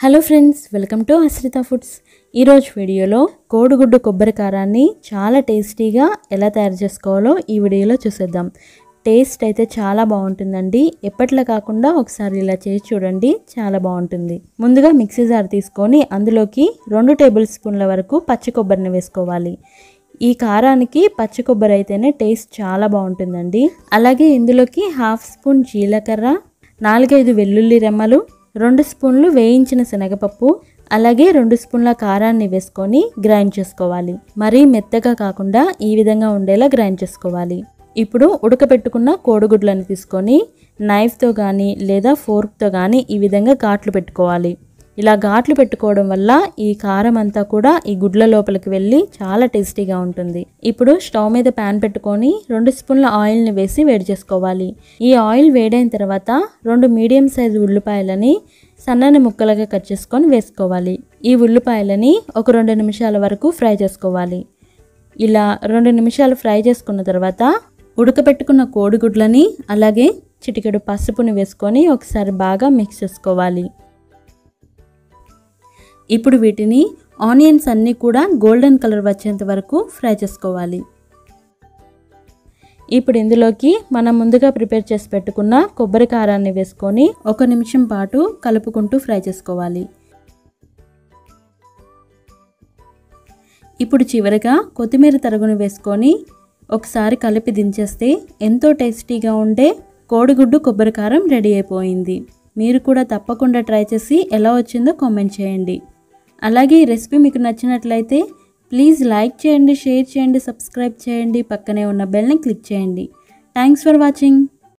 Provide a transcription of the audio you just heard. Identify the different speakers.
Speaker 1: Hello friends, welcome to ఆశ్రిత foods. ఈరోజు వీడియోలో కోడిగుడ్డు కొబ్బరి కారాన్ని చాలా టేస్టీగా ఎలా తయారు చేసుకోవాలో ఈ వీడియోలో చూసేద్దాం. టేస్ట్ అయితే చాలా బాగుంటుందండి. ఎప్పట్లా కాకుండా ఒకసారి ఇలా చేసి చూడండి, చాలా బాగుంటుంది. ముందుగా మిక్సీ జార్ తీసుకొని అందులోకి 2 టేబుల్ స్పూన్ల వరకు పచ్చి కొబ్బరిని వేసుకోవాలి. ఈ కారానికి పచ్చి కొబ్బరి అయితేనే టేస్ట్ చాలా బాగుంటుందండి. అలాగే ఇందులోకి 1/2 స్పూన్ జీలకర్ర, 4-5 వెల్లుల్లి రెమ్మలు, 2 స్పూన్లు వేయించిన శనగపప్పు, అలాగే 2 స్పూన్ల కారాన్ని వేసుకొని గ్రైండ్ చేసుకోవాలి. మరీ మెత్తగా కాకుండా ఈ విధంగా ఉండేలా గ్రైండ్ చేసుకోవాలి. ఇప్పుడు ఉడకబెట్టుకున్న కోడిగుడ్లను తీసుకొని నైఫ్తో కానీ లేదా ఫోర్క్తో కానీ ఈ విధంగా ఘాట్లు పెట్టుకోవాలి. ఇలా ఘాట్లు పెట్టుకోవడం వల్ల ఈ కారం అంతా కూడా ఈ గుడ్ల లోపలికి వెళ్ళి చాలా టేస్టీగా ఉంటుంది. ఇప్పుడు స్టవ్ మీద ప్యాన్ పెట్టుకొని 2 స్పూన్ల ఆయిల్ని వేసి వేడి చేసుకోవాలి. ఈ ఆయిల్ వేడైన తర్వాత 2 మీడియం సైజు ఉల్లిపాయలని సన్నని ముక్కలుగా కట్ చేసుకొని వేసుకోవాలి. ఈ ఉల్లిపాయలని ఒక 2 నిమిషాల వరకు ఫ్రై చేసుకోవాలి. ఇలా 2 నిమిషాలు ఫ్రై చేసుకున్న తర్వాత ఉడకబెట్టుకున్న కోడిగుడ్లని అలాగే చిటికెడు పసుపుని వేసుకొని ఒకసారి బాగా మిక్స్ చేసుకోవాలి. ఇప్పుడు వీటిని ఆనియన్స్ అన్నీ కూడా గోల్డెన్ కలర్ వచ్చేంత వరకు ఫ్రై చేసుకోవాలి. ఇప్పుడు ఇందులోకి మనం ముందుగా ప్రిపేర్ చేసి పెట్టుకున్న కొబ్బరి కారాన్ని వేసుకొని 1 నిమిషం పాటు కలుపుకుంటూ ఫ్రై చేసుకోవాలి. ఇప్పుడు చివరిగా కొత్తిమీర తరుగును వేసుకొని ఒకసారి కలిపి దించేస్తే ఎంతో టేస్టీగా ఉండే కోడిగుడ్డు కొబ్బరి కారం రెడీ అయిపోయింది. మీరు కూడా తప్పకుండా ట్రై చేసి ఎలా వచ్చిందో కామెంట్ చేయండి. అలాగే ఈ రెసిపీ మీకు నచ్చినట్లయితే ప్లీజ్ లైక్ చేయండి, షేర్ చేయండి, సబ్స్క్రైబ్ చేయండి, పక్కనే ఉన్న బెల్ని క్లిక్ చేయండి. Thanks for watching.